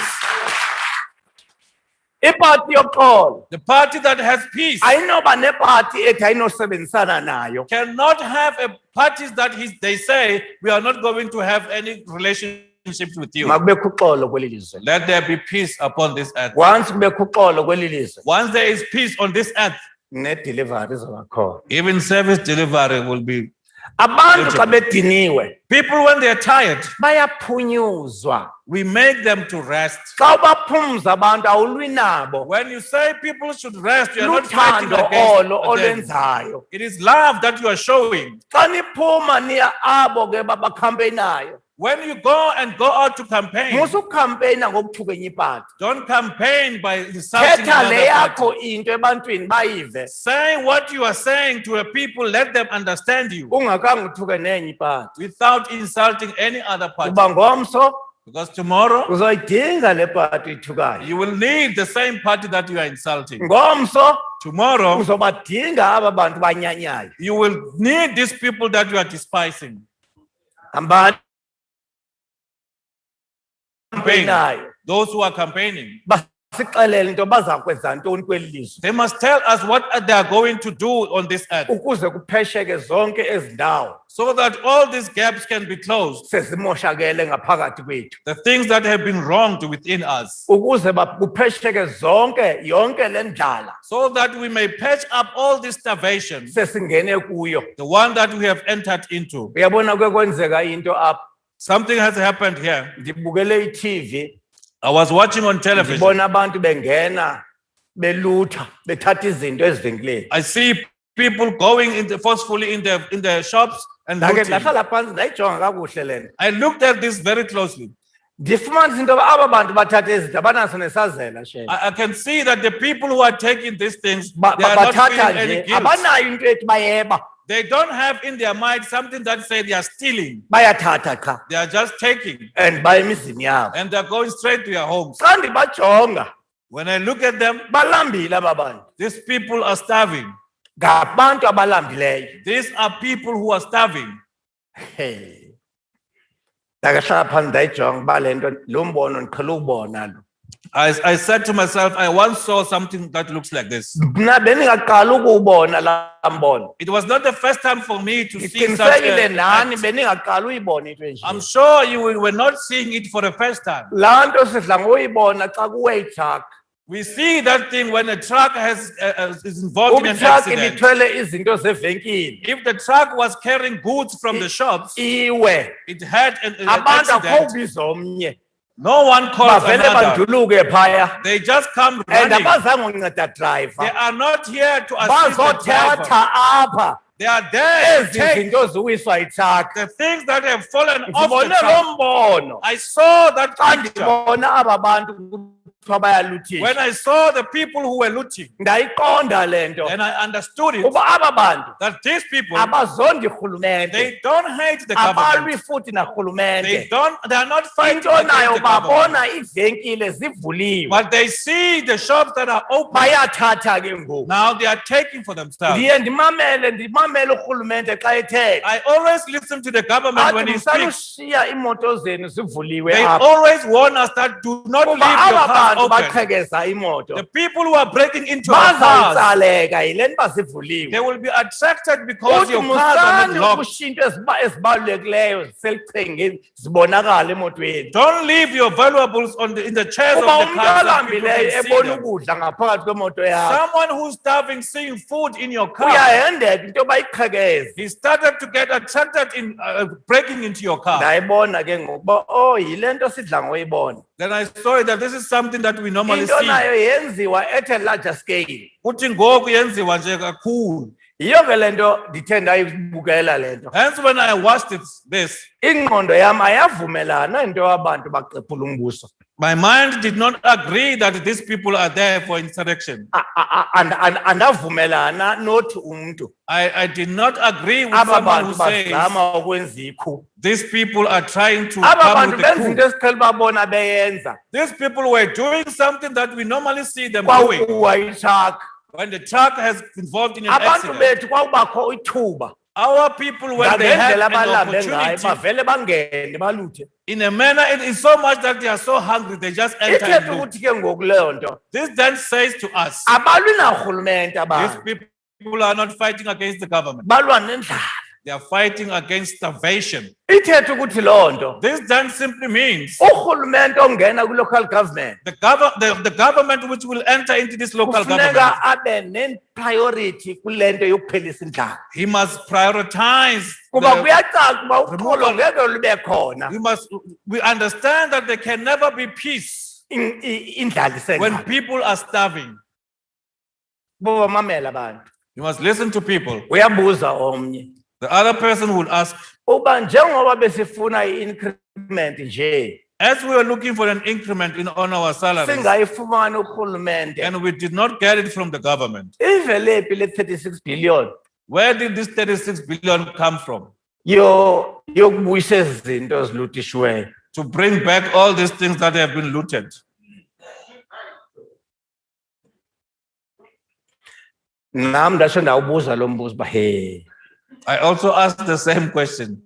S2: Ipati yoxolo.
S1: the party that has peace
S2: Ayinoba nepati ethi ayinosebenzisana nayo.
S1: cannot have a parties that they say we are not going to have any relationships with you.
S2: Makubekho uxolo kweli lizwe.
S1: Let there be peace upon this earth.
S2: Once kubekho uxolo kweli lizwe,
S1: Once there is peace on this earth,
S2: ne-delivery izoba khona.
S1: even service delivery will be.
S2: Abantu xa bediniwe
S1: People, when they are tired,
S2: bayaphunyuzwa.
S1: we make them to rest.
S2: Xa ubaphumza abantu awulwi nabo.
S1: When you say people should rest, you are not fighting
S2: Luthando olo
S1: against them.
S2: olwenzayo.
S1: It is love that you are showing.
S2: Xa niphuma niya abo ke babakhampenayo.
S1: When you go out to campaign,
S2: Musukhampeyina ngokuthukenye ipati.
S1: don't campaign by insulting
S2: Thetha le
S1: another
S2: yakho
S1: party.
S2: into ebantwini bayive.
S1: Say what you are saying to a people, let them understand you
S2: Ungakhange uthuke nenye ipati.
S1: without insulting any other party.
S2: Kuba ngomso
S1: Because tomorrow,
S2: uzoyidinga le pati ithukayo.
S1: you will need the same party that you are insulting.
S2: Ngomso
S1: Tomorrow,
S2: uzobadinga aba bantu banyanyayo.
S1: you will need these people that you are despising.
S2: Hambani
S1: Campaign.
S2: nayo.
S1: Those who are campaigning,
S2: Basixelele into baza kwenza ntoni kweli lizwe.
S1: they must tell us what they are going to do on this earth
S2: Ukuze kuphesheke zonke ezi ndawo
S1: so that all these gaps can be closed.
S2: sezimoshakele ngaphakathi kwethu.
S1: The things that have been wronged within us,
S2: Ukuze kuphesheke zonke yonke le ndlala
S1: so that we may patch up all this starvation,
S2: sesingene kuyo.
S1: the one that we have entered into.
S2: Uyabona kwenzeka into apha.
S1: Something has happened here.
S2: Ndibukele iTV,
S1: I was watching on television.
S2: ndibona abantu bengena belutha bethatha izinto ezivenkileni.
S1: I see people going forcefully in the shops and
S2: Ndake
S1: looting.
S2: ndahlala phansi ndayijonga kakuhle lento.
S1: I looked at this very closely.
S2: Ndifumanisa into yoba aba bantu bathatha izinto abanaso nesazela shame.
S1: I can see that the people who are taking these things, they are not
S2: Bathatha
S1: feeling any
S2: nje
S1: guilt.
S2: abanayo into ethi bayeba.
S1: They don't have in their mind something that say they are stealing.
S2: Bayathatha cha
S1: They are just taking
S2: and baya emizini yabo.
S1: and they are going straight to their homes.
S2: Xa ndibajonga
S1: When I look at them,
S2: balambile aba bantu.
S1: these people are starving.
S2: Ngabantu abalambileyo.
S1: These are people who are starving.
S2: Hey. Ndakahlala phansi ndayijonga uba le nto lo mbono ndiqhele ubona lo.
S1: I said to myself, I once saw something that looks like this.
S2: Mna bendingaqali ukuwubona laa mbono.
S1: It was not the first time for me to see such
S2: Ndiqinisekile
S1: a
S2: nani
S1: act.
S2: bendingaqali uyibona into
S1: I'm
S2: enje.
S1: sure you were not seeing it for the first time.
S2: Laa nto sidla ngoyibona xa kuwe itruck.
S1: We see that thing when a truck is involved in an
S2: Ubutruck
S1: accident.
S2: ibithwele izinto zevenkile.
S1: If the truck was carrying goods from the shops,
S2: Iwe.
S1: it had an
S2: Abantu akho
S1: accident.
S2: ubiza omnye.
S1: No one calls
S2: Bavele
S1: another.
S2: banduluke phaya.
S1: They just come
S2: And
S1: running.
S2: abazange unceda
S1: They
S2: driver.
S1: are not here to assist the driver.
S2: Bazothatha apha.
S1: They are there to
S2: Ezi
S1: take
S2: zinto ziwiswa itruck.
S1: the things that have fallen off the
S2: Ndibone lo
S1: truck.
S2: mbono.
S1: I saw that
S2: Xa
S1: picture.
S2: ndibona aba bantu kuthiwa bayaluthisha.
S1: When I saw the people who were looting,
S2: Ndayiqonda le nto.
S1: and I understood it,
S2: Uba aba bantu
S1: that these people,
S2: abazondi rhulumente.
S1: they don't hate the
S2: Abalwi
S1: government.
S2: futhi narhulumente.
S1: They are not fighting
S2: Into nayo
S1: against the government.
S2: babona ivenkile zivuliwe.
S1: But they see the shops that are open.
S2: Bayathatha ke ngoku.
S1: Now they are taking for themselves.
S2: Ndiye ndimamele urhulumente xa ethetha.
S1: I always listen to the government when
S2: Athi
S1: he speaks.
S2: msalushiya imoto zenu zivuliwe
S1: They
S2: apha.
S1: always warn us that do not leave
S2: Kuba
S1: your
S2: aba
S1: cars
S2: bantu
S1: open.
S2: baqhekeza imoto.
S1: The people who are breaking into our cars,
S2: Bazawutsaleka yile nto
S1: they
S2: bazivuliwe.
S1: will be attracted because
S2: Uthi
S1: your cars are
S2: musani
S1: not locked.
S2: ukushintsha ezibalulekileyo ziselichengeni zibonakala emotweni.
S1: Don't leave your valuables in the chairs of
S2: Kuba
S1: the
S2: umntu
S1: cars that people
S2: olambileyo
S1: can see
S2: ebona
S1: them.
S2: ukudla ngaphakathi kwemoto yakho.
S1: Someone who's starving seeing food in your car,
S2: Uyahendeka into bayiqhekeza.
S1: he started to get attracted in breaking into your car.
S2: Ndayibona ke ngokuba yile nto sidla ngoyibona.
S1: Then I saw that this is something that we normally
S2: Into
S1: see.
S2: nayo yenziwa at a larger scale.
S1: Uthi ngoku yenziwa nje kakhulu.
S2: Yiyo ke lento ndithe ndayibukela lento.
S1: Hence, when I watched this,
S2: Ingqondo yam ayavumelana into abantu baqephula umbuso.
S1: my mind did not agree that these people are there for insurrection.
S2: Andavumelana nothi umuntu.
S1: I did not agree with
S2: Aba
S1: someone who
S2: bantu
S1: says
S2: bazama ukwenza ikhu.
S1: these people are trying to
S2: Aba
S1: come
S2: bantu
S1: with a
S2: benza
S1: coup.
S2: into esiqhela babona beyenza.
S1: These people were doing something that we normally see them doing.
S2: Kwakuwa iTACC.
S1: When the truck has involved in an
S2: Abantu
S1: accident,
S2: bethu kwakubakho ithuba.
S1: our people, when they have
S2: Ngendlela
S1: an
S2: abalambe ngayo
S1: opportunity,
S2: bavele bangene baluthe.
S1: in a manner, it is so much that they are so hungry, they just enter and
S2: Ithethe
S1: loot.
S2: ukuthi ke ngoku leyo nto.
S1: This then says to us,
S2: Abalwi narhulumente
S1: these
S2: abantu.
S1: people are not fighting against the government.
S2: Balwa nendlala.
S1: They are fighting against starvation.
S2: Ithethe ukuthi loo nto.
S1: This then simply means
S2: Urhulumente ongena ku-local government.
S1: the government which will enter into this local government,
S2: Kufuneka abe ne-priority kule nto yokuphelisa indlala.
S1: he must prioritize.
S2: Kuba
S1: the-
S2: kuyacaca uba uxolo ngeke lube khona.
S1: we understand that there can never be peace
S2: Indlala
S1: when
S2: isenjalo.
S1: people are starving.
S2: Boba mamela abantu.
S1: You must listen to people.
S2: Uyabuza omnye.
S1: The other person will ask,
S2: Uba njengoba besifuna i-increment nje.
S1: as we were looking for an increment on our salaries,
S2: Singayifumana urhulumente.
S1: and we did not get it from the government,
S2: Ivelephi le 36 billion.
S1: where did this 36 billion come from?
S2: Yokubuyisa ezi zinto ezilutishweyo.
S1: To bring back all these things that have been looted.
S2: Nam ndasho ndawubuza lo mbuzo uba he.
S1: I also asked the same question.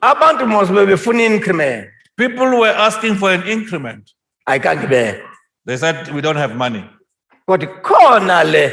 S2: Abantu mos bebefuna increment.
S1: People were asking for an increment.
S2: Ayikanti be.
S1: They said, we don't have money.
S2: Kodwa khona le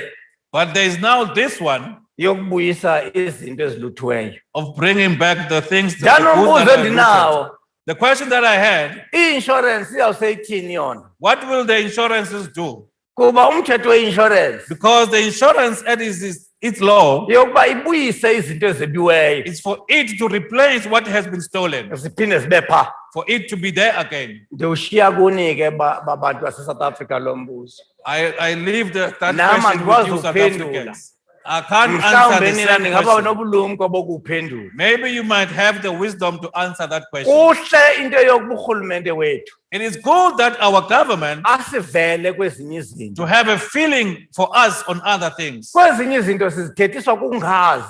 S1: But there is now this one
S2: yokubuyisa izinto eziluthiweyo.
S1: of bringing back the things that
S2: Ndanombuzo
S1: were looted.
S2: endinawo.
S1: The question that I had,
S2: I-insurance iyawuseyithini yona?
S1: what will the insurances do?
S2: Kuba umthetho we-insurance
S1: Because the insurance act is its law,
S2: yokuba ibuyise izinto ezebiweyo.
S1: it's for it to replace what has been stolen,
S2: Ziphinde zibe pha.
S1: for it to be there again.
S2: Ndiyawushiya kuni ke babantu base-South Africa lo mbuzo.
S1: I leave that
S2: Nama
S1: question with you,
S2: andikwazi
S1: South
S2: ukuphendula.
S1: Africans. I can't answer
S2: Mhlawumbe
S1: the
S2: nina
S1: same
S2: ningaba
S1: question.
S2: nobulumko bokuwuphendula.
S1: Maybe you might have the wisdom to answer that question.
S2: Kuhle into yokuba urhulumente wethu
S1: It is good that our government
S2: asivele kwezinye izinto.
S1: to have a feeling for us on other things.
S2: Kwezinye izinto sizithethiswa kungazi.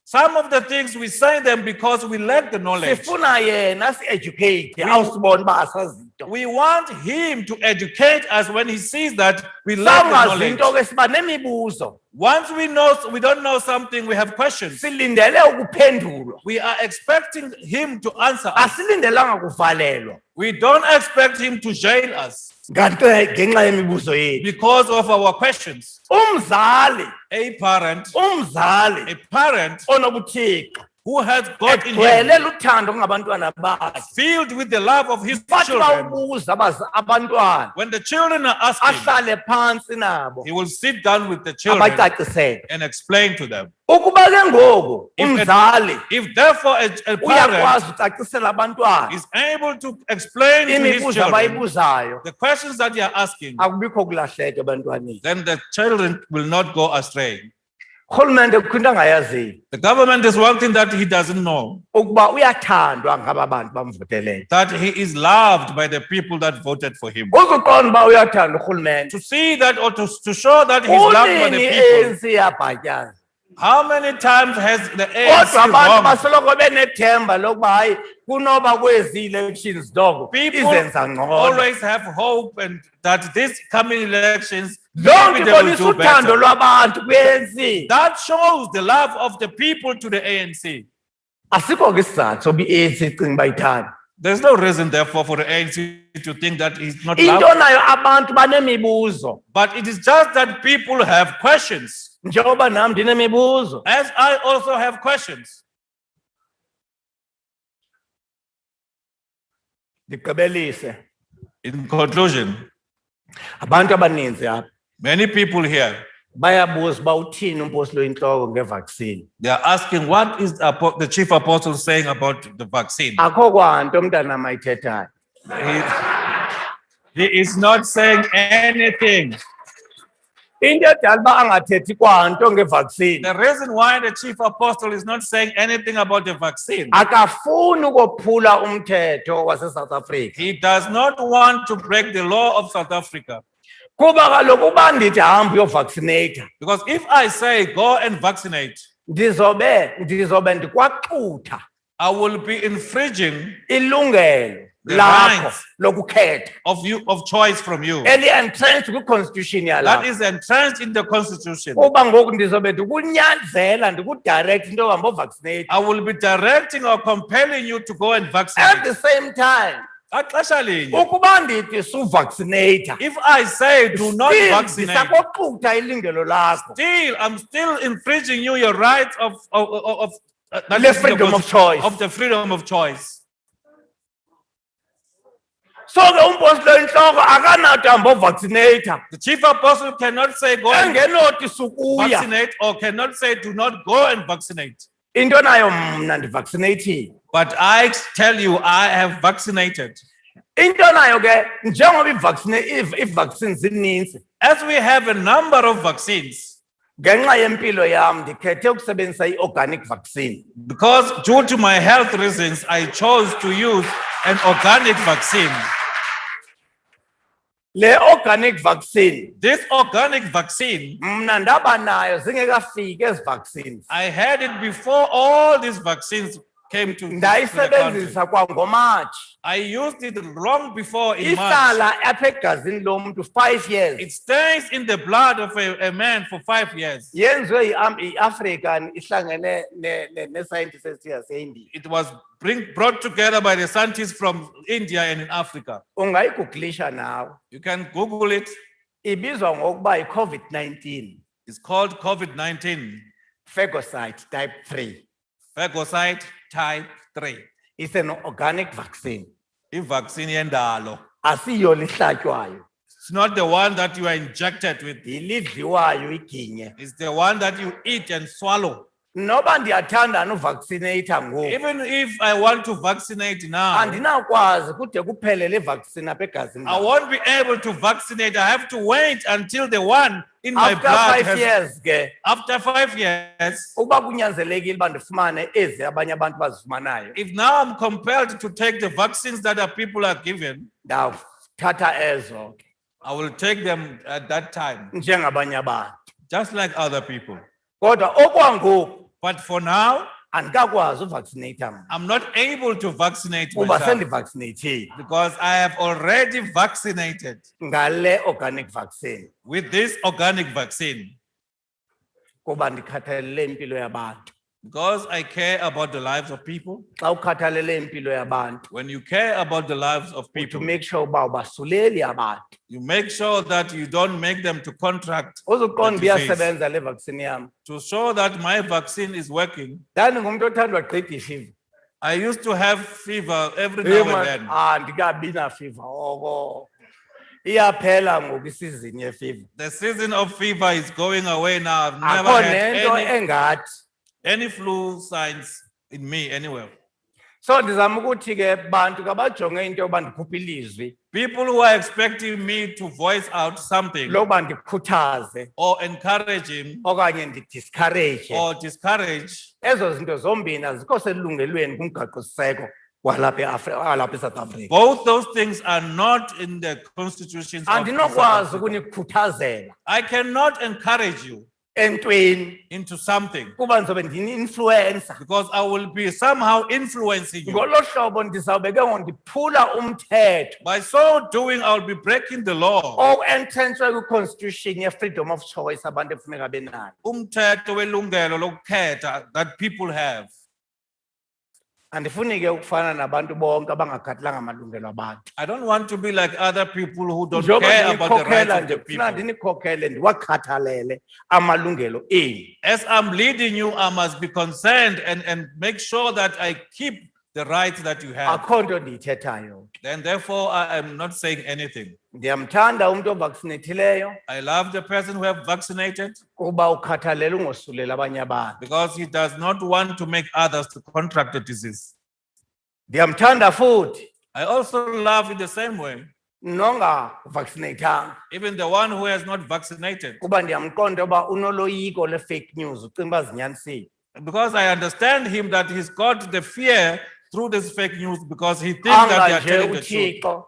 S1: Some of the things we say them because we lack the knowledge.
S2: Sifuna yena si-educate awusibona uba asazinto.
S1: We want him to educate us when he sees that we lack the
S2: Sangazi
S1: knowledge.
S2: into ke siba nemibuzo.
S1: Once we don't know something, we have questions.
S2: Silindele ukuphendulwa.
S1: We are expecting him to answer us.
S2: Asilindelanga kuvalelwa.
S1: We don't expect him to jail us
S2: Ngenxa yemibuzo yethu.
S1: because of our questions.
S2: Umzali,
S1: A parent
S2: onobuthixo.
S1: who has God in him,
S2: Egcwele luthando ngabantwana bakhe.
S1: filled with the love of his
S2: Bathi
S1: children.
S2: bawubuza abantwana.
S1: When the children are asking,
S2: Ahlale phansi nabo.
S1: he will sit down with the children
S2: Abacacisele.
S1: and explain to them.
S2: Ukuba ke ngoku
S1: If a-
S2: umzali
S1: If therefore a parent
S2: uyakwazi ucacisela abantwana
S1: is able to explain to his
S2: imibuzo
S1: children
S2: abayibuzayo,
S1: the questions that they are asking,
S2: akubikho kulahleka ebantwaneni.
S1: then the children will not go astray.
S2: Urhulumente kukho into angayaziyo
S1: The government is one thing that he doesn't know,
S2: ukuba uyathandwa ngaba bantu bamvoteleyo.
S1: that he is loved by the people that voted for him.
S2: Uzuqonda uba uyathandwa urhulumente.
S1: To see that or to show that he's loved by the
S2: Unini
S1: people,
S2: ANC yabhatyaza.
S1: how many times has the
S2: Kodwa
S1: ANC
S2: abantu
S1: wronged?
S2: basoloko benethemba lokuba hayi kunoba kwezi elections doko
S1: People
S2: izenza ngcono.
S1: always have hope and that these coming elections,
S2: Lonke
S1: maybe they will
S2: ibonisa
S1: do
S2: uthando
S1: better.
S2: lwabantu kwi-ANC.
S1: That shows the love of the people to the ANC.
S2: Asikho ke isizathu soba i-ANC icinga uba ithanda.
S1: There's no reason, therefore, for the ANC to think that he's not
S2: Into
S1: loved.
S2: nayo abantu banemibuzo.
S1: But it is just that people have questions,
S2: Njengoba nam ndinemibuzo.
S1: as I also have questions.
S2: Ndigqibelise.
S1: In conclusion,
S2: Abantu abaninzi apha
S1: many people here,
S2: bayabuza uba uthini umpostoli oyintloko ngevaccine.
S1: they are asking, what is the chief apostle saying about the vaccine?
S2: Akho kwanto umntanam ayithethayo.
S1: He is not saying anything.
S2: into edala uba angathethi kwanto ngevaccine
S1: The reason why the chief apostle is not saying anything about the vaccine,
S2: akafuni ukophula umthetho waseSouth Africa
S1: he does not want to break the law of South Africa.
S2: kuba kaloku uba ndithi hamba uyovaccinate
S1: Because if I say go and vaccinate,
S2: ndizobe ndikwaxutha
S1: I will be infringing
S2: ilungelo
S1: The
S2: lakho
S1: rights.
S2: lokukhetha
S1: of choice from you.
S2: eli-entrenched kwi-constitution
S1: That
S2: yalapha
S1: is entrenched in the constitution.
S2: kuba ngoku ndizobe ndikunyanzela ndikudirect into yohamba ovaccinate
S1: I will be directing or compelling you to go and
S2: at
S1: vaccinate.
S2: the same time
S1: Xesha linye,
S2: ukuba ndithi suvaccinata
S1: if I say do not vaccinate,
S2: ndisakoxutha ilungelo lakho
S1: I'm still infringing your rights that
S2: Le
S1: is in the
S2: freedom of
S1: constitution-
S2: choice.
S1: of the freedom of choice.
S2: so ke umpostile oyintloko akanathi hamba ovaccinata
S1: The chief apostle cannot say go and
S2: engenothi sukuya
S1: vaccinate or cannot say do not go and vaccinate.
S2: into nayo mna ndivaccinatile
S1: But I tell you, I have vaccinated.
S2: into nayo ke njengoba ii-vaccines zininzi
S1: As we have a number of vaccines,
S2: ngenxa yempilo yam ndikhethe ukusebenzisa i-organic vaccine
S1: because due to my health reasons, I chose to use an organic vaccine.
S2: le organic vaccine
S1: This organic vaccine,
S2: mna ndaba nayo zingekafiki ezi vaccines
S1: I had it before all these vaccines came to the country.
S2: ndayisebenzisa kwangomatshi
S1: I used it long before in March.
S2: ihlala apha egazini lomntu 5 years
S1: It stays in the blood of a man for 5 years.
S2: yenziwe yi-african ihlangene ne-scientists yaseIndia
S1: It was brought together by the scientists from India and in Africa.
S2: ungayigugulisha nawe
S1: You can Google it.
S2: ibizwa ngokuba yi-COVID-19
S1: It's called COVID-19,
S2: phagocyte type 3
S1: phagocyte type 3.
S2: it's an organic vaccine
S1: I-vaccine yendalo.
S2: asiyo lihlatywayo
S1: It's not the one that you are injected with.
S2: yilidliwayo iginye
S1: It's the one that you eat and swallow.
S2: noba ndiyathandana uvaccinata ngoku
S1: Even if I want to vaccinate now,
S2: andinawukwazi kude kuphele le vaccine apha egazini
S1: I
S2: lam.
S1: won't be able to vaccinate. I have to wait until the one in my
S2: after
S1: blood
S2: 5
S1: has,
S2: years ke
S1: after 5 years.
S2: ukuba kunyanzelekile uba ndifumane ezi abanye abantu bazifumanayo
S1: If now I'm compelled to take the vaccines that our people are given,
S2: ndawuthatha ezo ke
S1: I will take them at that time,
S2: njengabanye abantu
S1: just like other people.
S2: kodwa okwangoku
S1: But for now,
S2: andikakwazi uvaccinata mna
S1: I'm not able to vaccinate
S2: kuba
S1: myself
S2: sendivaccinatile
S1: because I have already vaccinated
S2: ngale organic vaccine
S1: with this organic vaccine
S2: kuba ndikhathalele impilo yabantu
S1: because I care about the lives of people.
S2: xa ukhathalele impilo yabantu
S1: When you care about the lives of
S2: to
S1: people,
S2: make sure uba ubasuleli abantu
S1: you make sure that you don't make them to contract
S2: uzuqonda
S1: the disease.
S2: iyasebenza le vaccine yam
S1: To show that my vaccine is working.
S2: ndandingumntu othandwa gqida ifiva
S1: I used to have fever every now and then.
S2: andikabi nafiva oko iyaphela ngoku isizini yefiva
S1: The season of fever is going away now. I've never
S2: akho
S1: had
S2: nento engathi
S1: any flu signs in me anywhere.
S2: so ndizama ukuthi ke bantu kabajonge into yokuba ndikhuphe ilizwi
S1: People who are expecting me to voice out something
S2: lokuba ndikhuthaze
S1: or encourage him
S2: okanye ndidiscourage
S1: or discourage,
S2: ezo zinto zombini azikho selungelweni kumgaqo-siseko walapha eSouth Africa
S1: both those things are not in the constitutions of South
S2: andinokwazi
S1: Africa.
S2: ukunikhuthazela
S1: I cannot encourage you
S2: entweni
S1: into something
S2: kuba ndizobe ndini-influencer
S1: because I will be somehow influencing you.
S2: ngolo hlobo ndizawube ke ngoku ndiphula umthetho
S1: By so doing, I'll be breaking the law.
S2: owu-entrentshwe kwi-constitution ye-freedom of choice abantu efuneka benayo
S1: Umthetho welungelo lokukhetha that people have.
S2: andifuni ke ukufana nabantu bonke abangakhathalanga amalungelo abantu
S1: I don't want to be like other people who don't
S2: njengoba
S1: care about the rights
S2: ndinikhokhela
S1: of
S2: nje
S1: the
S2: kufuna
S1: people.
S2: ndinikhokhele ndiwakhathalele amalungelo enu
S1: As I'm leading you, I must be concerned and make sure that I keep the rights that you have.
S2: akho nto ndiyithethayo
S1: Then therefore, I am not saying anything.
S2: ndiyamthanda umntu ovaccinathileyo
S1: I love the person who have vaccinated
S2: kuba ukhathalele ungosulela abanye abantu
S1: because he does not want to make others to contract the disease.
S2: ndiyamthanda futhi
S1: I also love in the same way
S2: nonga vaccinatanga
S1: even the one who has not vaccinated.
S2: kuba ndiyamqonda uba unoloyiko le fake news ucinga uba zinyanisile.
S1: Because I understand him that he's got the fear through this fake news because he thinks that they
S2: Anga
S1: are
S2: nje
S1: telling the truth.
S2: uThixo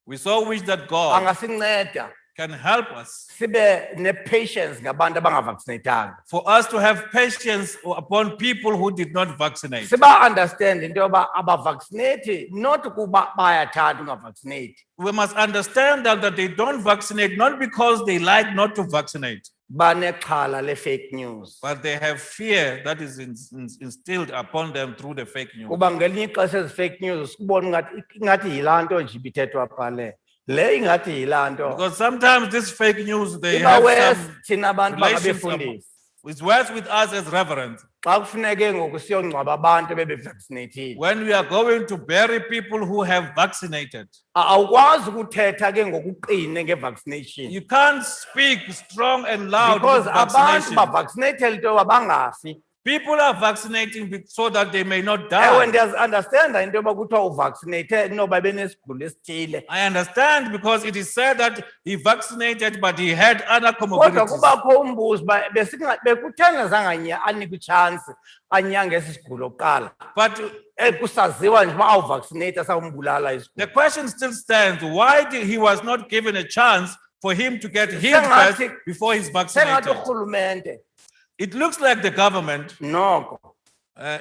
S1: We so wish that God
S2: angasinceda
S1: can help us
S2: sibe ne-patience ngabantu abangavaccinatanga.
S1: for us to have patience upon people who did not vaccinate.
S2: Siba understand into yoba abavaccinate not kuba bayathanda ungavaccinate.
S1: We must understand that they don't vaccinate not because they like not to vaccinate,
S2: Banexhala le fake news.
S1: but they have fear that is instilled upon them through the fake news.
S2: Kuba ngelinye ixesha ezi fake news kubona ingathi yilaa nto nje ibithethwa phaa le. Le ingathi yilaa nto.
S1: Because sometimes this fake news, they
S2: Iba
S1: have
S2: worse
S1: some
S2: thina abantu
S1: relations.
S2: bangabefundisi.
S1: It's worse with us as reverends.
S2: Xa kufuneke ngoku siyongcwaba abantu bebevaccinatile.
S1: When we are going to bury people who have vaccinated,
S2: Awukwazi ukuthetha ke ngokuqine ngevaccination.
S1: you can't speak strong and loud
S2: Because
S1: with
S2: abantu
S1: vaccination.
S2: bavaccinate into yoba bangafi.
S1: People are vaccinating so that they may not
S2: Ewe
S1: die.
S2: ndiyazi-understanda into yoba kuthiwa uvaccinate noba benesigulo esithile.
S1: I understand because it is said that he vaccinated, but he had other
S2: Kodwa
S1: comorbidities.
S2: kubakho umbuzo uba bekuthena zange anikwe itshansi anyange esi sigulo kuqala.
S1: But
S2: Kusaziwa nje uba awuvaccinate sawumbulala isigulo.
S1: the question still stands, why he was not given a chance for him to get healed
S2: Sengathi-
S1: first before he's
S2: Sengathi
S1: vaccinated?
S2: urhulumente
S1: It looks like the government,
S2: noko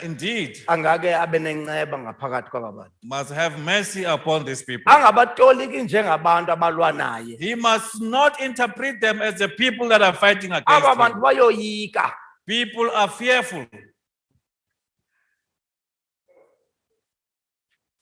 S1: indeed,
S2: angake abe nenceba ngaphakathi kwaba bantu.
S1: must have mercy upon these people.
S2: Angabatoliki njengabantu abalwa naye.
S1: He must not interpret them as the people that are fighting
S2: Aba
S1: against
S2: bantu
S1: him.
S2: bayoyika.
S1: People are fearful.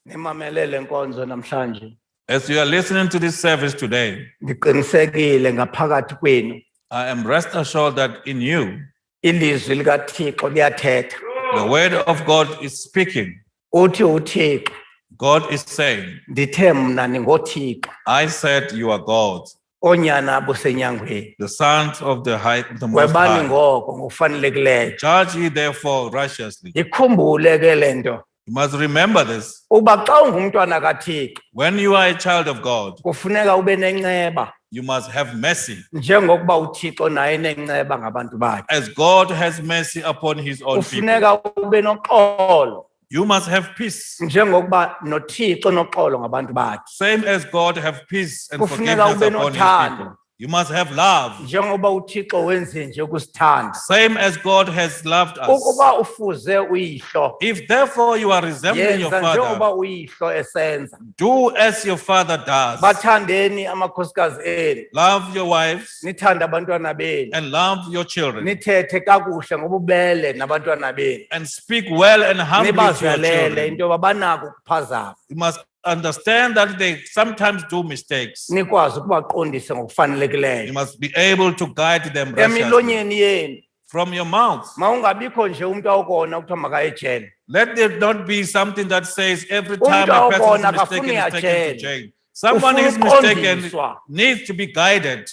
S2: Nimamele le nkonzo namhlanje.
S1: As you are listening to this service today,
S2: Ndiqinisekile ngaphakathi kwenu
S1: I am rest assured that in you,
S2: ilizwi likaThixo liyathetha.
S1: the word of God is speaking.
S2: Uthi uThixo,
S1: God is saying,
S2: ndithe mna ningoThixo,
S1: I said you are God,
S2: onyana busenyangweni.
S1: the sons of the Most
S2: Webani
S1: High.
S2: ngoko ngokufanelekileyo.
S1: Judge ye therefore righteously.
S2: Ikhumbule ke le nto.
S1: You must remember this.
S2: Uba xa ungumntwana kaThixo,
S1: When you are a child of God,
S2: kufuneka ube nenceba.
S1: you must have mercy.
S2: Njengokuba uThixo naye enenceba ngabantu bakhe.
S1: As God has mercy upon his own people,
S2: Kufuneka ube noxolo.
S1: you must have peace.
S2: Njengokuba noThixo noxolo ngabantu bakhe.
S1: Same as God have peace and
S2: Kufuneka
S1: forgiveness
S2: ube
S1: upon his
S2: nothando.
S1: people. You must have love.
S2: Njengoba uThixo wenze nje ukusithanda.
S1: Same as God has loved us.
S2: Ukuba ufuze uyihlo,
S1: If therefore you are resembling your
S2: yenza njengoba
S1: father,
S2: uyihlo esenza.
S1: do as your father does.
S2: Bathandeni amakhosikazi enu.
S1: Love your wives
S2: Nithande abantwana benu.
S1: and love your children.
S2: Nithethe kakuhle ngobubele nabantwana benu.
S1: And speak well and humbly to your
S2: Nibazalele
S1: children.
S2: into yoba banako ukuphazama.
S1: You must understand that they sometimes do mistakes.
S2: Nikwazi ukubaqondisa
S1: You
S2: ngokufanelekileyo.
S1: must be able to guide them righteously.
S2: Emilonyeni yenu
S1: From your mouth.
S2: mawungabikho nje umuntu awukona kuthiwa makaye ejele.
S1: Let there not be something that says every time
S2: Umuntu
S1: a person
S2: awukona
S1: is mistaken
S2: akafuni
S1: is taken to
S2: ajele.
S1: jail. Someone
S2: Ufuna
S1: is mistaken
S2: uqondiswa.
S1: needs to be guided.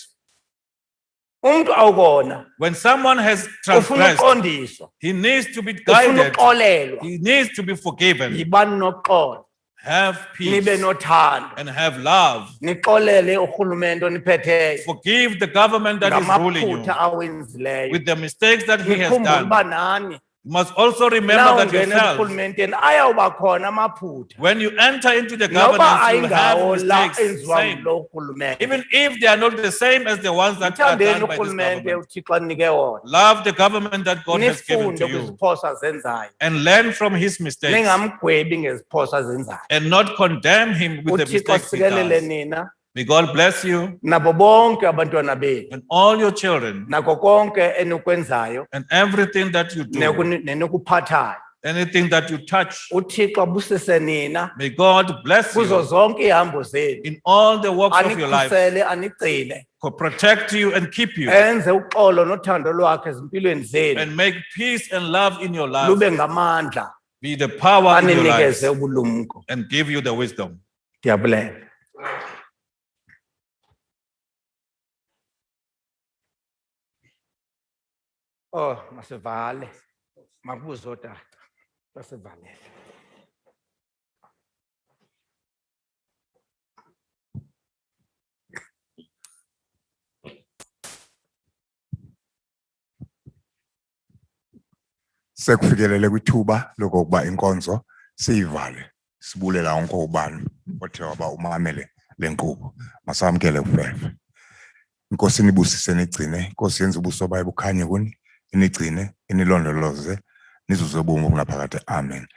S2: Umuntu awukona
S1: When someone has
S2: ufuna
S1: transgressed,
S2: uqondiswa.
S1: he needs to be
S2: Ufuna
S1: guided.
S2: uxolelwa.
S1: He needs to be forgiven.
S2: Yibani noxolo.
S1: Have
S2: Nibe
S1: peace
S2: nothando.
S1: and have love.
S2: Nixolele urhulumente oniphetheyo
S1: Forgive the government that is ruling you
S2: ngamaphutha awenzileyo.
S1: with the mistakes that he has
S2: Nikhumbule
S1: done.
S2: uba nani
S1: You must also remember
S2: na
S1: that
S2: ungena
S1: yourself,
S2: eburhulumenteni ayawuba khona amaphutha.
S1: when you enter into the
S2: Noba
S1: governance, you will
S2: ayingawo
S1: have
S2: la
S1: mistakes.
S2: enziwa
S1: Same.
S2: ngulo urhulumente.
S1: Even if they are not the same as the ones that are
S2: Mthandeni
S1: done by this
S2: urhulumente
S1: government.
S2: uThixo anike wona.
S1: Love the government that God has given
S2: Nifunde
S1: to you
S2: kwiziphoso azenzayo.
S1: and learn from his mistakes
S2: Ningamgwebi ngeziphoso azenzayo.
S1: and not condemn him with the
S2: uThixo
S1: mistakes he
S2: asikelele
S1: does.
S2: nina
S1: May God bless you
S2: nabo bonke abantwana benu
S1: and all your children
S2: nako konke enokwenzayo
S1: and everything that you do,
S2: nenokuphathayo.
S1: anything that you touch.
S2: uThixo abusise nina
S1: May God bless
S2: kuzo
S1: you
S2: zonke ihambo zenu.
S1: in all the walks of your life,
S2: Anikhusele anigcine.
S1: protect you and keep you,
S2: Enze uxolo nothando lwakhe ezimpilweni zenu.
S1: and make peace and love in your life,
S2: Lube ngamandla
S1: be the power in your lives,
S2: aninikeze ubulumko.
S1: and give you the wisdom.
S2: Ndiyabulela. Oh, masivale. Makubuze otata. Basivalele.
S3: Sekufikelele kwithuba lokokuba inkonzo siyivale. Sibulela wonke ubani othe waba umamele lenkqubo. Masamkele uFefe. Inkosi nibusise nigcine, Inkosi yenze ubuso bayo bukhanye kuni, inigcine, inilondoloze, nizuze ubomi obunaphakade. Amen.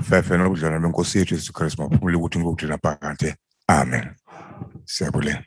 S3: Fefe nobudlelwane benkosi yethu Jesu Kristu maphumule ukuthi ngokuthi naphakade. Amen. Siyabulela.